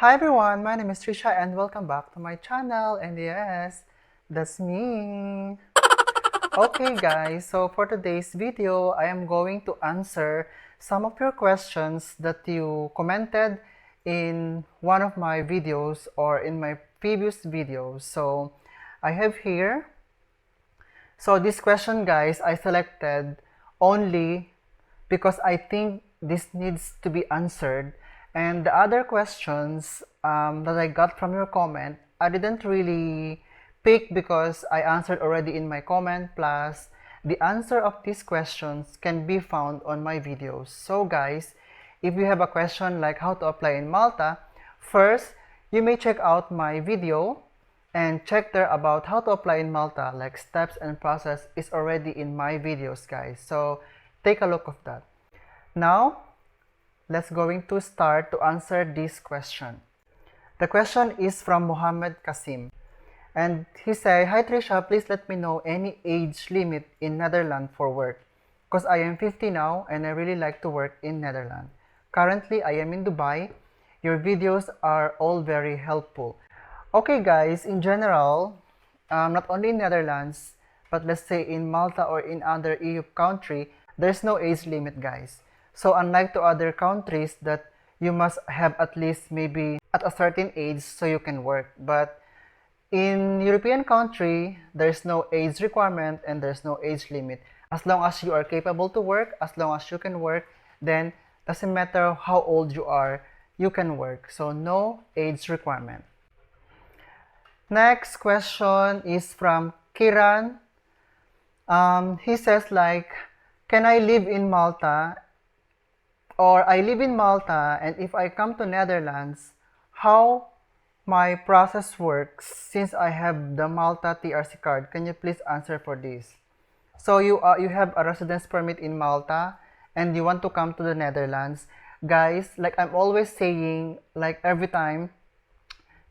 Hi everyone, my name is Trisha and welcome back to my channel. And yes, that's me. Okay guys, so for today's video, I am going to answer some of your questions that you commented in one of my videos or in my previous videos. So I have here. So this question guys, I selected only because I think this needs to be answered. And the other questions that I got from your comment, I didn't really pick because I answered already in my comment, plus the answer of these questions can be found on my videos. So guys, if you have a question like how to apply in Malta, first, you may check out my video and check there about how to apply in Malta, like steps and process is already in my videos guys. So take a look of that. Now, let's going to start to answer this question. The question is from Mohammed Kasim. And he said, "Hi Trisha, please let me know any age limit in Netherlands for work. Because I am 50 now and I really like to work in Netherlands. Currently, I am in Dubai. Your videos are all very helpful." Okay guys, in general, not only in Netherlands, but let's say in Malta or in other EU country, there's no age limit guys. So unlike to other countries that you must have at least maybe at a certain age so you can work. But in European country, there's no age requirement and there's no age limit. As long as you are capable to work, as long as you can work, then doesn't matter how old you can work. So no age requirement. Next question is from Kiran. He says like, can I live in Malta, or I live in Malta and if I come to Netherlands, how my process works since I have the Malta TRC card? Can you please answer for this? So you have a residence permit in Malta and you want to come to the Netherlands. Guys, like I'm always saying, like every time,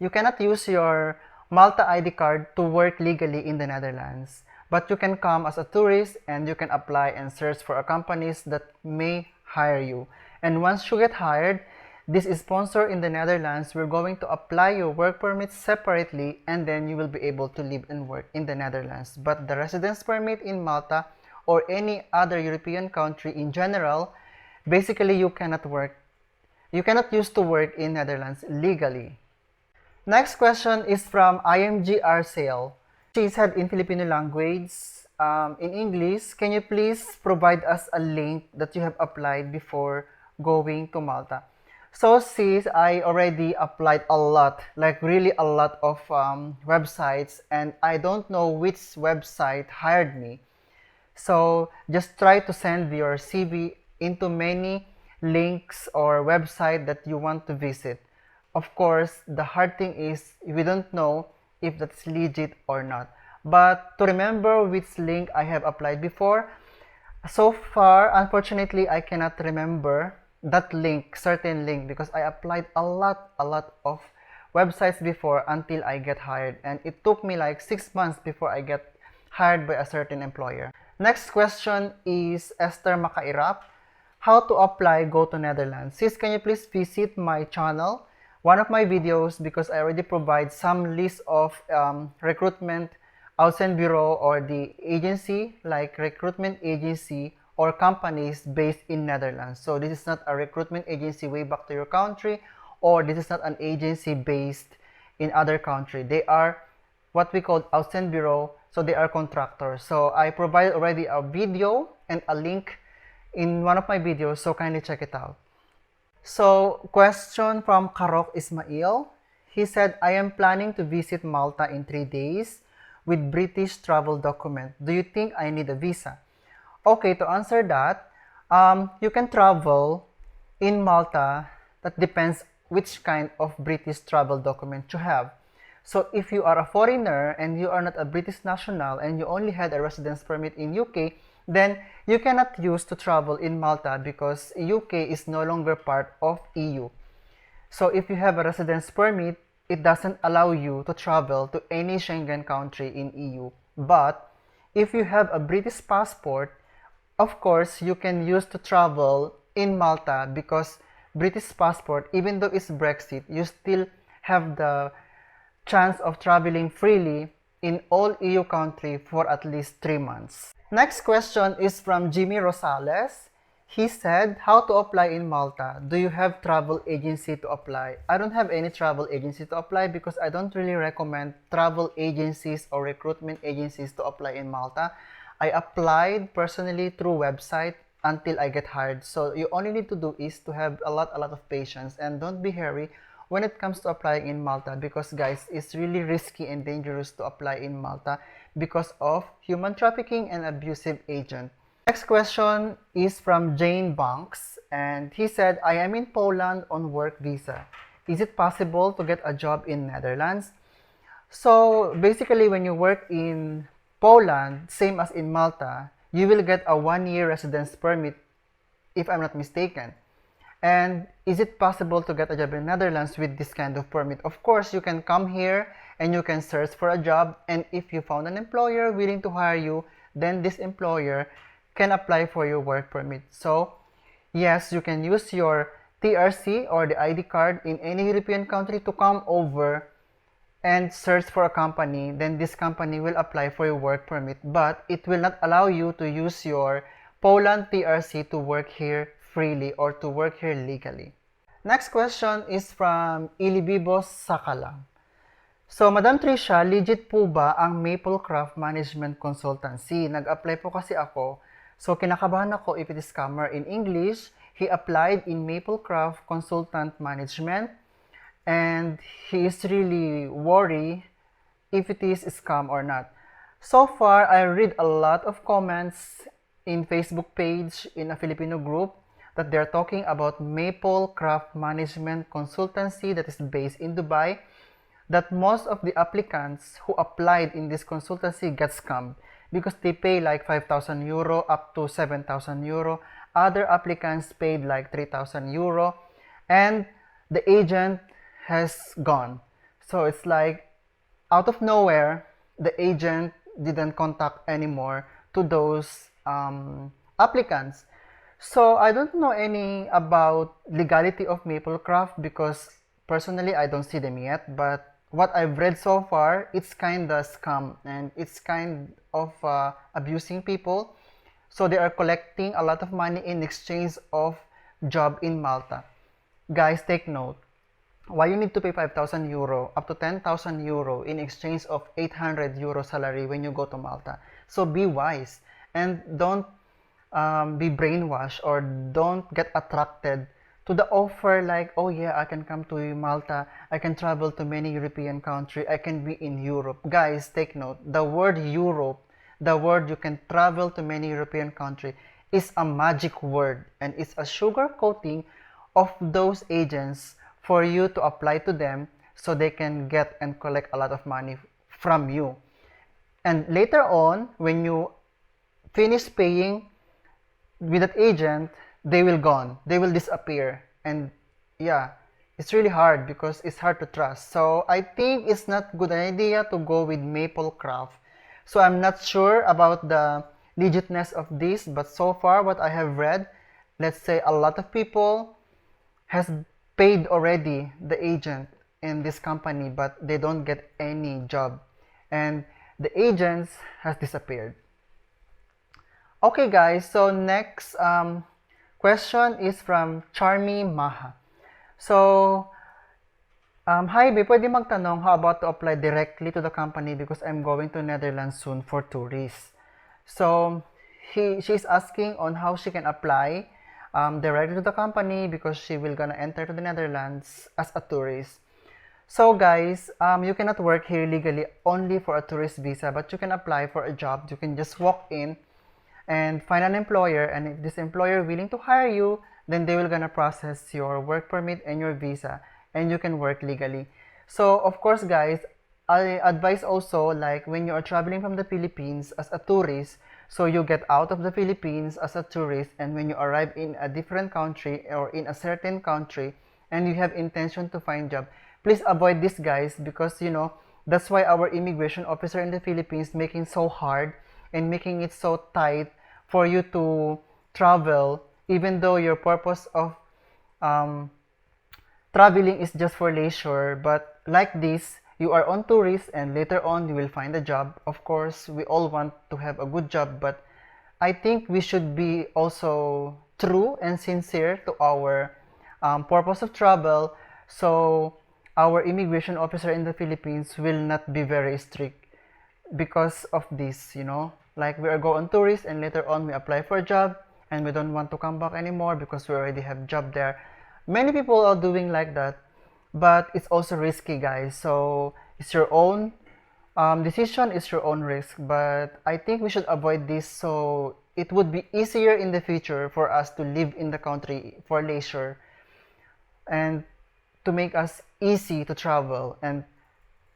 you cannot use your Malta ID card to work legally in the Netherlands. But you can come as a tourist and you can apply and search for companies that may hire you. And once you get hired, this is sponsored in the Netherlands. We're going to apply your work permit separately and then you will be able to live and work in the Netherlands. But the residence permit in Malta or any other European country in general, basically you cannot use to work in Netherlands legally. Next question is from IMGR Sale. She said in Filipino language, in English, can you please provide us a link that you have applied before going to Malta? So sis, I already applied a lot, like really a lot of websites, and I don't know which website hired me. So just try to send your CV into many links or website that you want to visit. Of course, the hard thing is we don't know if that's legit or not. But to remember which link I have applied before, so far, unfortunately, I cannot remember that link, certain link, because I applied a lot of websites before until I get hired. And it took me like 6 months before I get hired by a certain employer. Next question is Esther Makairap. How to apply go to Netherlands? Sis, can you please visit my channel, one of my videos, because I already provide some list of recruitment bureau or the agency, like recruitment agency or companies based in Netherlands. So this is not a recruitment agency way back to your country, or this is not an agency based in other country. They are what we call bureau, so they are contractors. So I provide already a video and a link in one of my videos, so kindly check it out. So, question from Karok Ismail. He said, I am planning to visit Malta in 3 days with British travel document. Do you think I need a visa? Okay, to answer that, you can travel in Malta. That depends which kind of British travel document you have. So, if you are a foreigner and you are not a British national and you only had a residence permit in UK, then you cannot use to travel in Malta because UK is no longer part of EU. So if you have a residence permit, it doesn't allow you to travel to any Schengen country in EU. But if you have a British passport, of course, you can use to travel in Malta because British passport, even though it's Brexit, you still have the chance of traveling freely in all EU countries for at least 3 months. Next question is from Jimmy Rosales. He said, how to apply in Malta? Do you have travel agency to apply? I don't have any travel agency to apply because I don't really recommend travel agencies or recruitment agencies to apply in Malta. I applied personally through website until I get hired. So you only need to do is to have a lot of patience and don't be hurry when it comes to applying in Malta, because guys, it's really risky and dangerous to apply in Malta because of human trafficking and abusive agent. Next question is from Jane Banks, and he said, I am in Poland on work visa. Is it possible to get a job in Netherlands? So basically, when you work in Poland, same as in Malta, you will get a 1-year residence permit, if I'm not mistaken. And is it possible to get a job in Netherlands with this kind of permit? Of course, you can come here and you can search for a job, and if you found an employer willing to hire you, then this employer can apply for your work permit. So yes, you can use your TRC or the ID card in any European country to come over and search for a company. Then this company will apply for your work permit, but it will not allow you to use your Poland TRC to work here freely or to work here legally. Next question is from Ilibibos Sakala. So, Madam Tricia, legit po ba ang Maplecraft Management Consultancy? Nag-apply po kasi ako. So, kinakabahan ako if it is scammer. In English, he applied in Maplecraft Consultant Management, and he is really worried if it is a scam or not. So far, I read a lot of comments in Facebook page in a Filipino group that they're talking about Maplecraft Management Consultancy that is based in Dubai, that most of the applicants who applied in this consultancy get scammed because they pay like 5,000 euro up to 7,000 euro. Other applicants paid like 3,000 euro, and the agent has gone. So it's like out of nowhere, the agent didn't contact anymore to those applicants. So I don't know any about legality of Maplecraft because personally I don't see them yet, but what I've read so far, it's kind of scam and it's kind of abusing people. So they are collecting a lot of money in exchange of job in Malta. Guys, take note. Why you need to pay 5,000 euro up to 10,000 euro in exchange of 800 euro salary when you go to Malta? So be wise and don't be brainwashed or don't get attracted to the offer like, oh yeah, I can come to Malta, I can travel to many European countries, I can be in Europe. Guys, take note, the word Europe, the word you can travel to many European countries is a magic word, and it's a sugar coating of those agents for you to apply to them so they can get and collect a lot of money from you. And later on, when you finish paying with that agent, they will gone, they will disappear, and yeah, it's really hard because it's hard to trust. So I think it's not good idea to go with Maplecraft. So I'm not sure about the legitness of this, but so far what I have read, let's say a lot of people has paid already the agent in this company, but they don't get any job, and the agents has disappeared. Okay guys, so next question is from Charmy Maha. So, hi babe, pwede magtanong how about to apply directly to the company because I'm going to Netherlands soon for tourists. So, she's asking on how she can apply directly to the company because she will gonna enter to the Netherlands as a tourist. So guys, you cannot work here legally only for a tourist visa, but you can apply for a job. You can just walk in and find an employer, and if this employer willing to hire you, then they will gonna process your work permit and your visa, and you can work legally. So of course guys, I advise also, like when you are traveling from the Philippines as a tourist, so you get out of the Philippines as a tourist, and when you arrive in a different country or in a certain country and you have intention to find job, please avoid this guys, because you know that's why our immigration officer in the Philippines making so hard and making it so tight for you to travel, even though your purpose of traveling is just for leisure, but like this, you are on tourist and later on you will find a job. Of course, we all want to have a good job, but I think we should be also true and sincere to our purpose of travel, so our immigration officer in the Philippines will not be very strict because of this, you know. Like we are going tourist and later on we apply for a job and we don't want to come back anymore because we already have job there. Many people are doing like that, but it's also risky, guys. So it's your own decision, is your own risk. But I think we should avoid this, so it would be easier in the future for us to live in the country for leisure and to make us easy to travel, and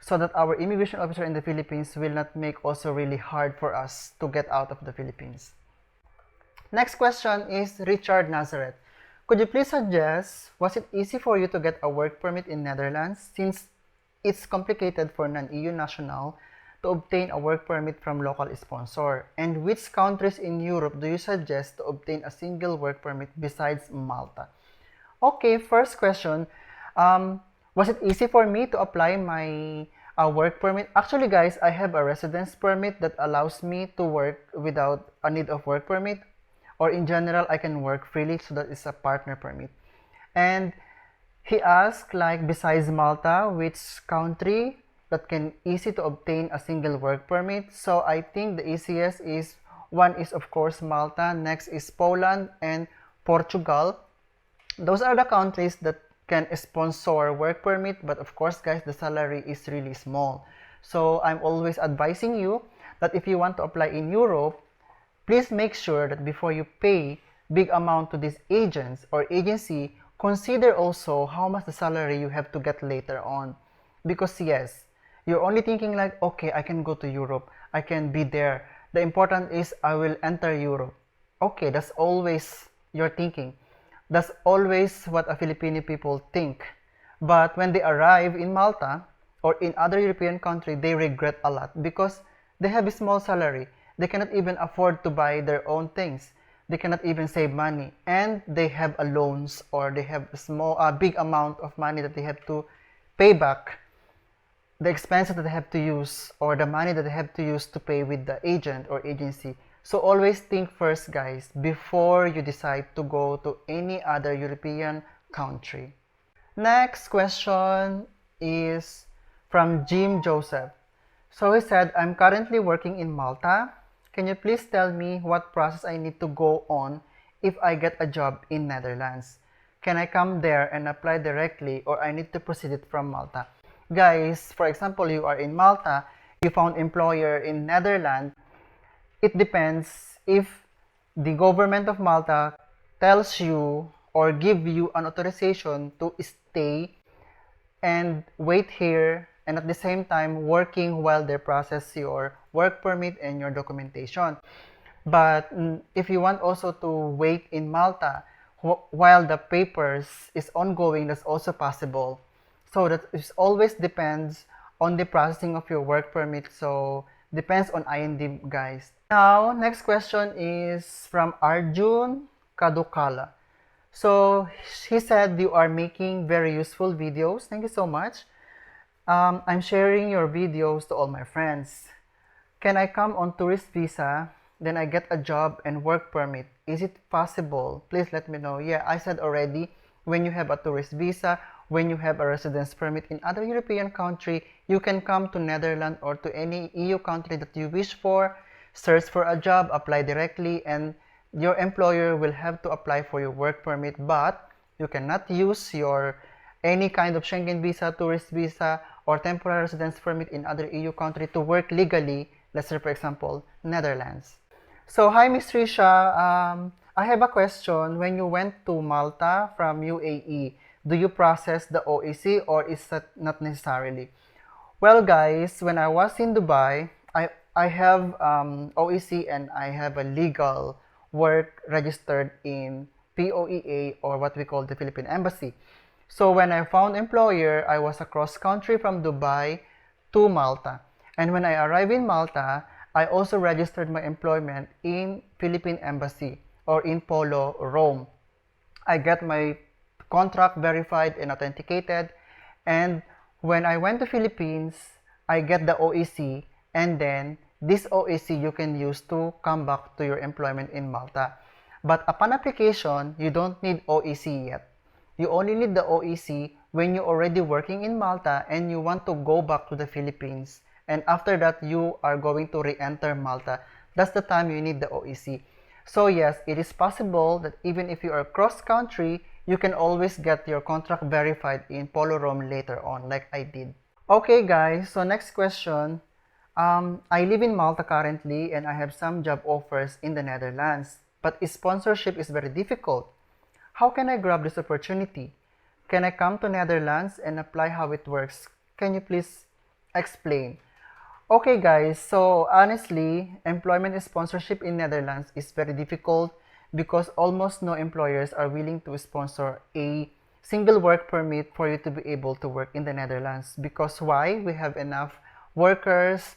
so that our immigration officer in the Philippines will not make also really hard for us to get out of the Philippines. Next question is Richard Nazareth. Could you please suggest, was it easy for you to get a work permit in Netherlands since it's complicated for non-EU national to obtain a work permit from local sponsor? And which countries in Europe do you suggest to obtain a single work permit besides Malta? Okay, first question. Was it easy for me to apply my work permit? Actually, guys, I have a residence permit that allows me to work without a need of work permit, or in general, I can work freely, so that is a partner permit. And he asked, like, besides Malta, which country that can easy to obtain a single work permit? So I think the easiest is, one is of course Malta, next is Poland and Portugal. Those are the countries that can sponsor work permit, but of course, guys, the salary is really small. So I'm always advising you that if you want to apply in Europe, please make sure that before you pay big amount to these agents or agency, consider also how much the salary you have to get later on. Because yes, you're only thinking like, okay, I can go to Europe, I can be there. The important is I will enter Europe. Okay, that's always your thinking. That's always what a Filipino people think. But when they arrive in Malta or in other European country, they regret a lot because they have a small salary. They cannot even afford to buy their own things. They cannot even save money, and they have a loans, or they have a big amount of money that they have to pay back, the expenses that they have to use, or the money that they have to use to pay with the agent or agency. So always think first, guys, before you decide to go to any other European country. Next question is from Jim Joseph. So he said, I'm currently working in Malta. Can you please tell me what process I need to go on if I get a job in Netherlands? Can I come there and apply directly, or I need to proceed it from Malta? Guys, for example, you are in Malta, you found employer in Netherlands. It depends if the government of Malta tells you or give you an authorization to stay and wait here, and at the same time working while they process your work permit and your documentation. But if you want also to wait in Malta while the papers is ongoing, that's also possible. So that is always depends on the processing of your work permit. So depends on IND, guys. Now, next question is from Arjun Kadukala. So he said you are making very useful videos. Thank you so much. I'm sharing your videos to all my friends. Can I come on tourist visa, then I get a job and work permit? Is it possible? Please let me know. Yeah, I said already, when you have a tourist visa, when you have a residence permit in other European country, you can come to Netherlands or to any EU country that you wish for, search for a job, apply directly, and your employer will have to apply for your work permit, but you cannot use your any kind of Schengen visa, tourist visa, or temporary residence permit in other EU country to work legally, let's say for example, Netherlands. So hi Ms. Risha, I have a question. When you went to Malta from UAE, do you process the OEC or is that not necessarily? Well guys, when I was in Dubai, I have OEC and I have a legal work registered in POEA, or what we call the Philippine Embassy. So when I found employer, I was across country from Dubai to Malta. And when I arrived in Malta, I also registered my employment in Philippine Embassy or in Polo, Rome. I get my contract verified and authenticated. And when I went to Philippines, I get the OEC, and then this OEC you can use to come back to your employment in Malta. But upon application, you don't need OEC yet. You only need the OEC when you're already working in Malta and you want to go back to the Philippines. And after that, you are going to re-enter Malta. That's the time you need the OEC. So yes, it is possible that even if you are cross-country, you can always get your contract verified in Polorom later on, like I did. Okay guys, so next question. I live in Malta currently and I have some job offers in the Netherlands, but sponsorship is very difficult. How can I grab this opportunity? Can I come to Netherlands and apply how it works? Can you please explain? Okay guys, so honestly, employment sponsorship in Netherlands is very difficult because almost no employers are willing to sponsor a single work permit for you to be able to work in the Netherlands. Because why? We have enough workers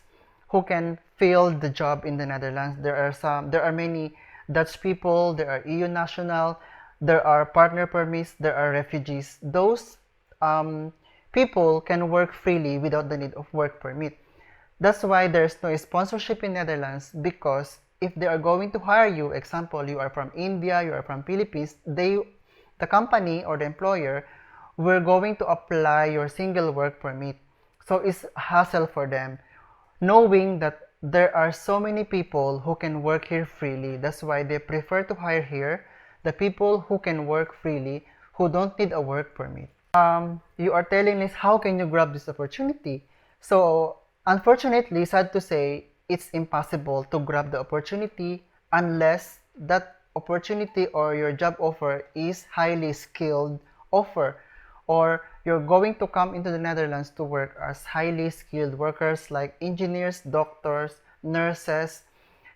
who can fill the job in the Netherlands. There are many Dutch people, there are EU national, there are partner permits, there are refugees. Those people can work freely without the need of work permit. That's why there's no sponsorship in Netherlands, because if they are going to hire you, example, you are from India, you are from Philippines, the company or the employer will going to apply your single work permit. So it's a hassle for them, knowing that there are so many people who can work here freely. That's why they prefer to hire here the people who can work freely, who don't need a work permit. You are telling us, how can you grab this opportunity? So unfortunately, sad to say, it's impossible to grab the opportunity unless that opportunity or your job offer is highly skilled offer, or you're going to come into the Netherlands to work as highly skilled workers like engineers, doctors, nurses,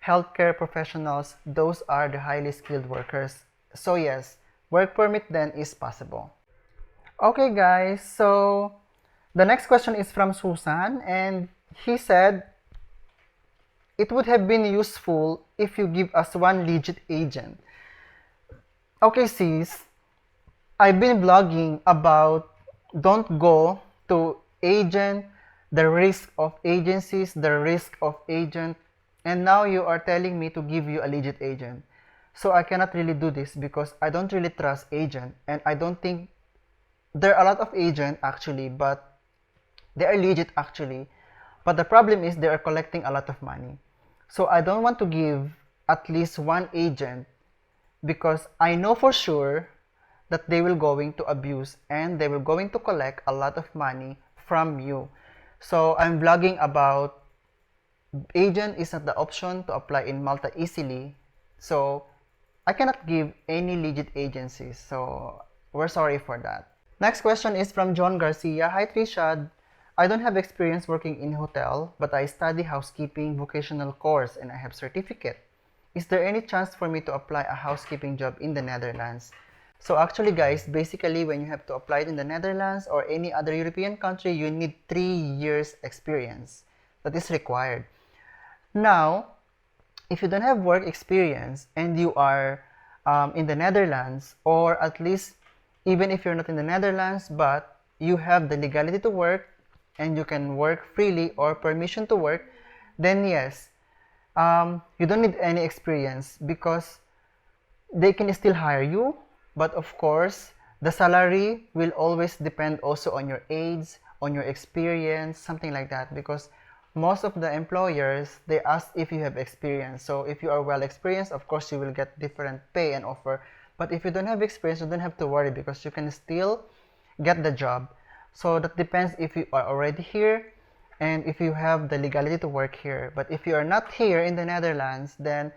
healthcare professionals. Those are the highly skilled workers. So yes, work permit then is possible. Okay guys, so the next question is from Susan, and he said, it would have been useful if you give us one legit agent. Okay sis, I've been vlogging about don't go to agent, the risk of agencies, the risk of agent, and now you are telling me to give you a legit agent. So I cannot really do this because I don't really trust agent, and I don't think there are a lot of agents actually, but they are legit actually. But the problem is they are collecting a lot of money. So I don't want to give at least one agent because I know for sure that they will going to abuse and they will going to collect a lot of money from you. So I'm vlogging about agent is not the option to apply in Malta easily. So I cannot give any legit agencies. So we're sorry for that. Next question is from John Garcia. Hi Trisha, I don't have experience working in hotel, but I study housekeeping vocational course and I have certificate. Is there any chance for me to apply a housekeeping job in the Netherlands? So actually guys, basically when you have to apply it in the Netherlands or any other European country, you need 3 years experience. That is required. Now, if you don't have work experience and you are in the Netherlands, or at least even if you're not in the Netherlands but you have the legality to work and you can work freely or permission to work, then yes, you don't need any experience because they can still hire you. But of course, the salary will always depend also on your age, on your experience, something like that, because most of the employers, they ask if you have experience. So if you are well experienced, of course you will get different pay and offer. But if you don't have experience, you don't have to worry because you can still get the job. So that depends if you are already here and if you have the legality to work here. But if you are not here in the Netherlands, then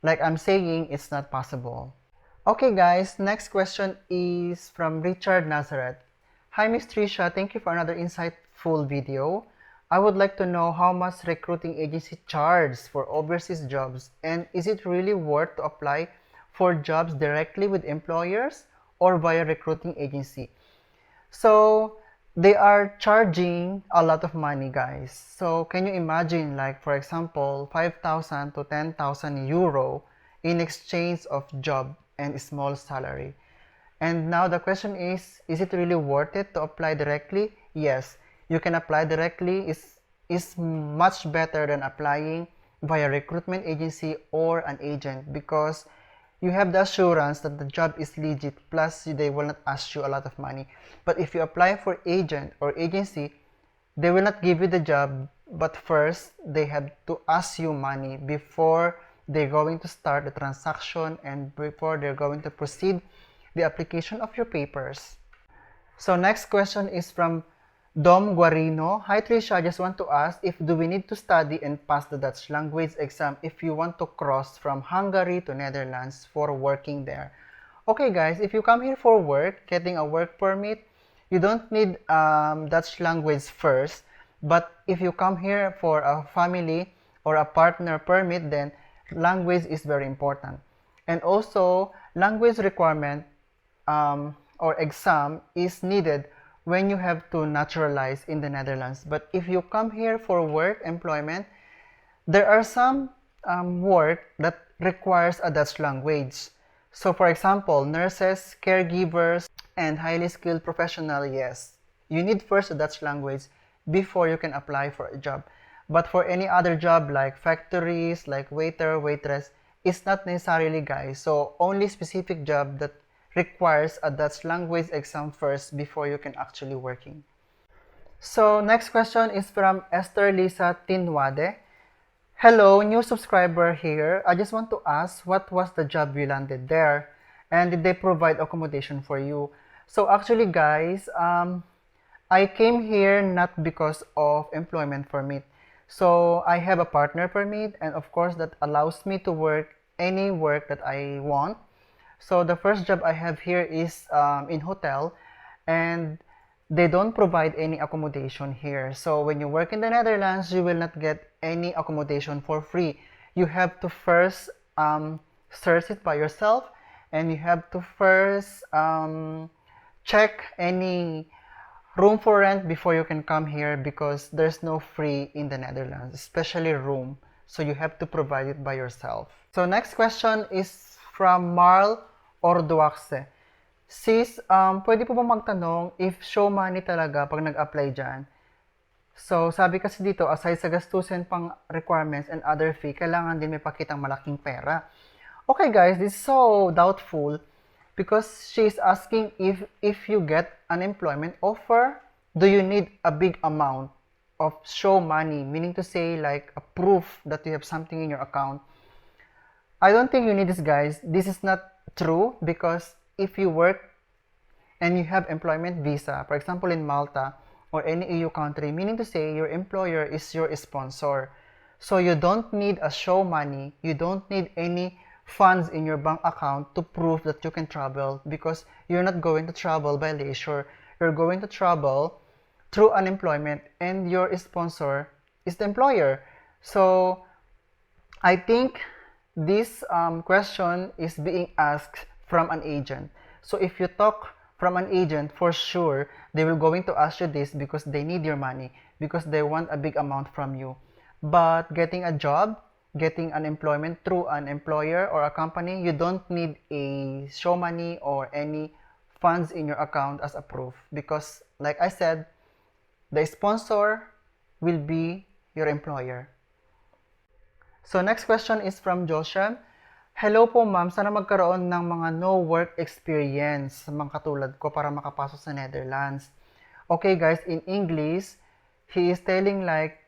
like I'm saying, it's not possible. Okay guys, next question is from Richard Nazareth. Hi Miss Trisha, thank you for another insightful video. I would like to know how much recruiting agency charges for overseas jobs, and is it really worth to apply for jobs directly with employers or via recruiting agency? So they are charging a lot of money guys. So can you imagine, like for example 5,000 to 10,000 euro in exchange of job and small salary? And now the question is it really worth it to apply directly? Yes, you can apply directly. Is much better than applying via recruitment agency or an agent, because you have the assurance that the job is legit, plus they will not ask you a lot of money. But if you apply for agent or agency, they will not give you the job, but first they have to ask you money before they're going to start the transaction and before they're going to proceed the application of your papers. So next question is from Dom Guarino. Hi Trisha, I just want to ask, if do we need to study and pass the Dutch language exam if you want to cross from Hungary to Netherlands for working there? Okay guys, if you come here for work, getting a work permit, you don't need Dutch language first. But if you come here for a family or a partner permit, then language is very important. And also, language requirement or exam is needed when you have to naturalize in the Netherlands. But if you come here for work, employment, there are some work that requires a Dutch language. So for example, nurses, caregivers, and highly skilled professional, yes, you need first a Dutch language before you can apply for a job. But for any other job like factories, like waiter, waitress, it's not necessarily, guys. So only specific job that requires a Dutch language exam first before you can actually working. So next question is from Esther Lisa Tinwade. Hello, new subscriber here. I just want to ask, what was the job you landed there? And did they provide accommodation for you? So actually guys, I came here not because of employment permit. So I have a partner permit, and of course that allows me to work any work that I want. So the first job I have here is in hotel, and they don't provide any accommodation here. So when you work in the Netherlands, you will not get any accommodation for free. You have to first search it by yourself, and you have to first check any room for rent before you can come here, because there's no free in the Netherlands, especially room. So you have to provide it by yourself. So next question is from Marl Orduaxe. Sis, pwede po ba magtanong if show money talaga pag nag-apply dyan? So sabi kasi dito, aside sa gastusin pang requirements and other fee, kailangan din may pakitang malaking pera. Okay guys, this is so doubtful, because she is asking if you get an employment offer, do you need a big amount of show money, meaning to say like a proof that you have something in your account. I don't think you need this, guys. This is not true, because if you work and you have employment visa, for example in Malta or any EU country, meaning to say your employer is your sponsor. So you don't need a show money, you don't need any funds in your bank account to prove that you can travel, because you're not going to travel by leisure. You're going to travel through unemployment, and your sponsor is the employer. So I think this question is being asked from an agent. So if you talk from an agent, for sure they will going to ask you this, because they need your money, because they want a big amount from you. But getting a job, getting an employment through an employer or a company, you don't need a show money or any funds in your account as a proof, because like I said, the sponsor will be your employer. So next question is from Joshua. Hello po ma'am, sana magkaroon ng mga no work experience sa mga katulad ko para makapasok sa Netherlands. Okay guys, in English, he is telling like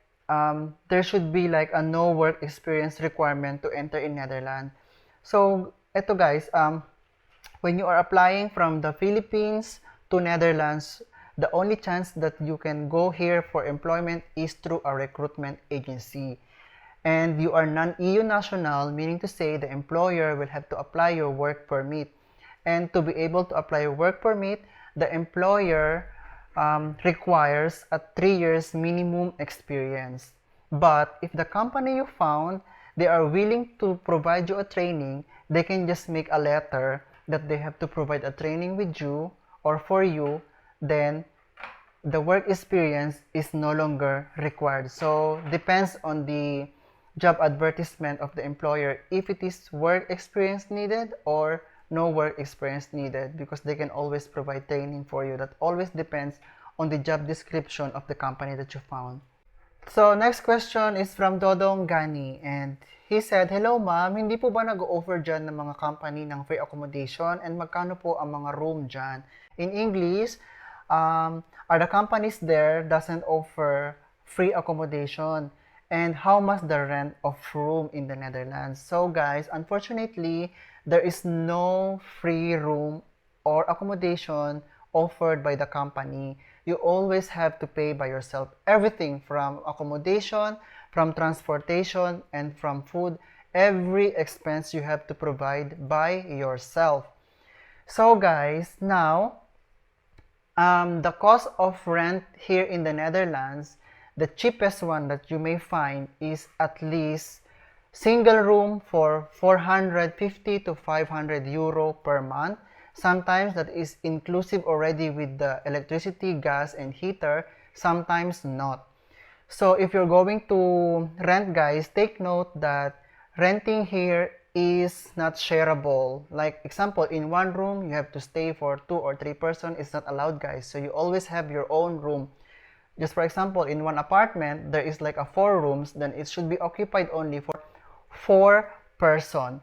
there should be like a no work experience requirement to enter in Netherlands. So eto guys, when you are applying from the Philippines to Netherlands, the only chance that you can go here for employment is through a recruitment agency. And you are non-EU national, meaning to say the employer will have to apply your work permit. And to be able to apply your work permit, the employer requires a 3 years minimum experience. But if the company you found, they are willing to provide you a training, they can just make a letter that they have to provide a training with you or for you, then the work experience is no longer required. So depends on the job advertisement of the employer if it is work experience needed or no work experience needed because they can always provide training for you. That always depends on the job description of the company that you found. So, next question is from Dodong Gani, and he said, hello ma'am, hindi po ba nag-offer dyan ng mga company ng free accommodation and magkano po ang mga room dyan? In English, are the companies there doesn't offer free accommodation? And how much the rent of room in the Netherlands? So guys, unfortunately, there is no free room or accommodation offered by the company. You always have to pay by yourself. Everything from accommodation, from transportation, and from food, every expense you have to provide by yourself. So guys, now, the cost of rent here in the Netherlands, the cheapest one that you may find is at least single room for 450 to 500 euro per month. Sometimes that is inclusive already with the electricity, gas, and heater. Sometimes not. So if you're going to rent, guys, take note that renting here is not shareable. Like example, in one room, you have to stay for 2 or 3 person. It's not allowed, guys. So you always have your own room. Just for example, in one apartment, there is like a 4 rooms, then it should be occupied only for 4 person.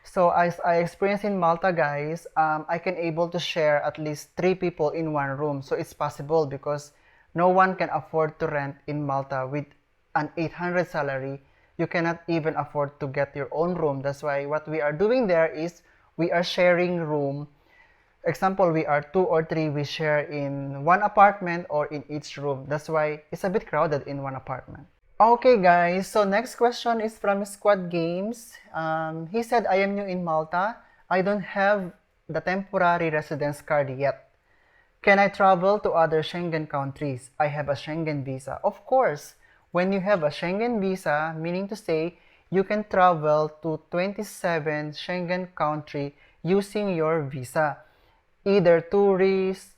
So as I experienced in Malta, guys, I can able to share at least 3 people in one room. So it's possible because no one can afford to rent in Malta with an 800 salary. You cannot even afford to get your own room. That's why what we are doing there is we are sharing room. Example, we are 2 or 3, we share in one apartment or in each room. That's why it's a bit crowded in one apartment. Okay guys, so next question is from Squad Games. He said, I am new in Malta. I don't have the temporary residence card yet. Can I travel to other Schengen countries? I have a Schengen Visa. Of course, when you have a Schengen Visa, meaning to say, you can travel to 27 Schengen country using your visa. Either tourist,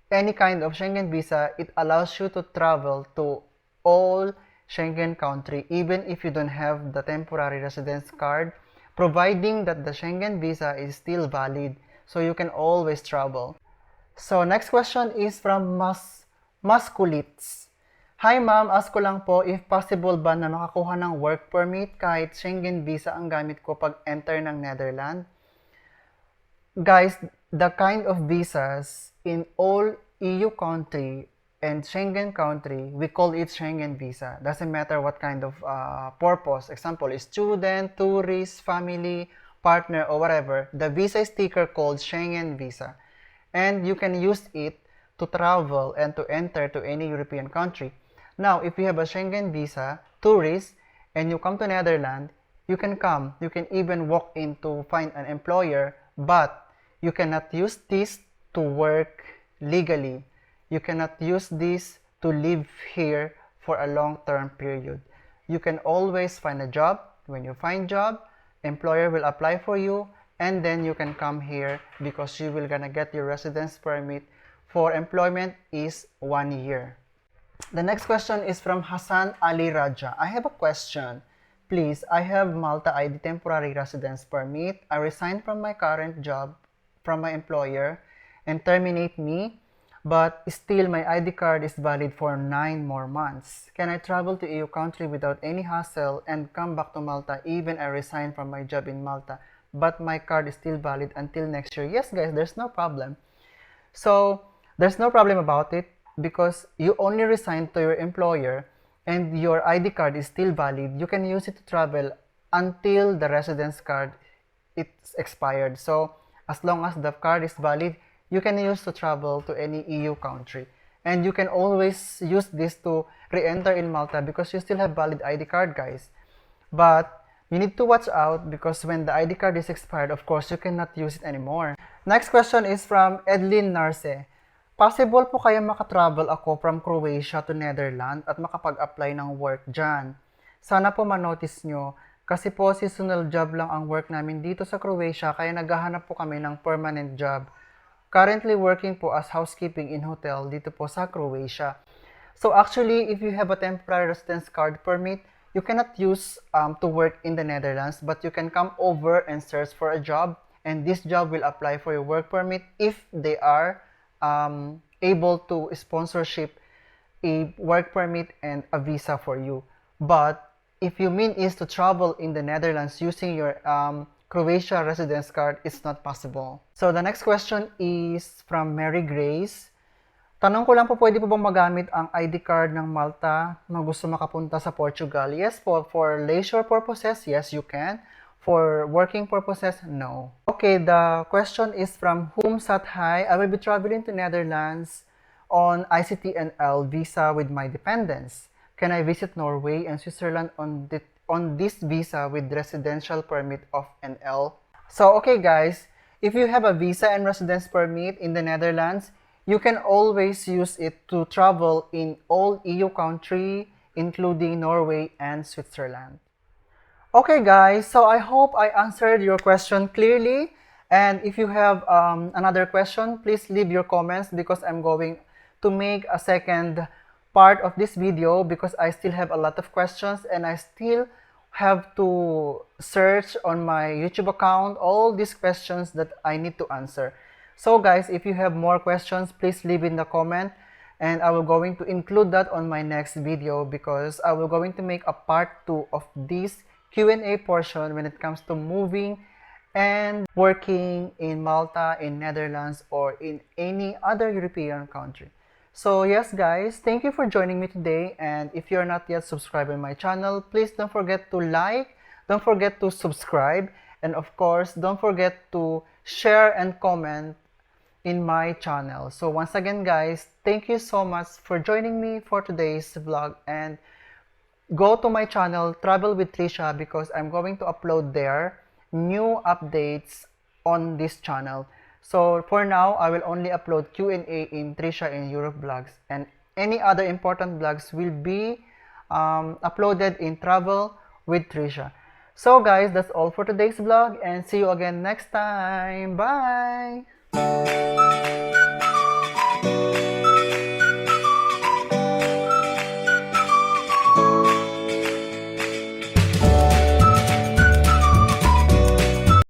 any kind of Schengen Visa, it allows you to travel to all Schengen country, even if you don't have the temporary residence card, providing that the Schengen Visa is still valid, so you can always travel. So, next question is from Maskulits. Hi ma'am, ask ko lang po if possible ba na makakuha ng work permit kahit Schengen Visa ang gamit ko pag enter ng Netherlands? Guys, the kind of visas in all EU country and Schengen country, we call it Schengen Visa. Doesn't matter what kind of purpose. Example, student, tourist, family, partner, or whatever. The visa sticker called Schengen Visa. And you can use it to travel and to enter to any European country. Now, if you have a Schengen Visa, tourist, and you come to Netherlands, you can come. You can even walk in to find an employer, but you cannot use this to work legally. You cannot use this to live here for a long-term period. You can always find a job. When you find job, employer will apply for you, and then you can come here because you will gonna get your residence permit for employment is 1 year. The next question is from Hassan Ali Raja. I have a question. Please, I have Malta ID temporary residence permit. I resigned from my current job from my employer and terminate me, but still my ID card is valid for 9 more months. Can I travel to EU country without any hassle and come back to Malta even I resign from my job in Malta, but my card is still valid until next year? Yes guys, there's no problem. So, there's no problem about it because you only resigned to your employer and your ID card is still valid. You can use it to travel until the residence card it's expired. So, as long as the card is valid, you can use to travel to any EU country. And you can always use this to re-enter in Malta because you still have valid ID card, guys. But you need to watch out because when the ID card is expired, of course, you cannot use it anymore. Next question is from Edlin Narce. Possible po kaya makatravel ako from Croatia to Netherlands at makapag-apply ng work dyan? Sana po manotice nyo. Kasi po seasonal job lang ang work namin dito sa Croatia kaya naghahanap po kami ng permanent job. Currently working po as housekeeping in hotel dito po sa Croatia. So actually, if you have a temporary residence card permit, you cannot use to work in the Netherlands, but you can come over and search for a job and this job will apply for your work permit if they are able to sponsorship a work permit and a visa for you. But if you mean is to travel in the Netherlands using your Croatia residence card, it's not possible. So the next question is from Mary Grace. Tanong ko lang po, pwede po bang magamit ang ID card ng Malta na gusto makapunta sa Portugal? Yes po, for leisure purposes, yes you can. For working purposes, no. Okay, the question is from Whom Sat Hi. I will be traveling to Netherlands on ICT-NL visa with my dependents. Can I visit Norway and Switzerland on this visa with residential permit of NL? So, okay guys, if you have a visa and residence permit in the Netherlands, you can always use it to travel in all EU countries, including Norway and Switzerland. Okay guys, so I hope I answered your question clearly. And if you have another question, please leave your comments because I'm going to make a second part of this video because I still have a lot of questions and I still have to search on my YouTube account all these questions that I need to answer. So guys, if you have more questions, please leave in the comment and I will going to include that on my next video because I will going to make a part 2 of this Q&A portion when it comes to moving and working in Malta, in Netherlands, or in any other European country. So yes guys, thank you for joining me today, and if you're not yet subscribed on my channel, please don't forget to like, don't forget to subscribe, and of course, don't forget to share and comment in my channel. So once again guys, thank you so much for joining me for today's vlog, and go to my channel Travel with Trisha because I'm going to upload there new updates on this channel. So for now, I will only upload Q&A in Trisha in Europe vlogs, and any other important vlogs will be uploaded in Travel with Trisha. So guys, that's all for today's vlog, and see you again next time. Bye!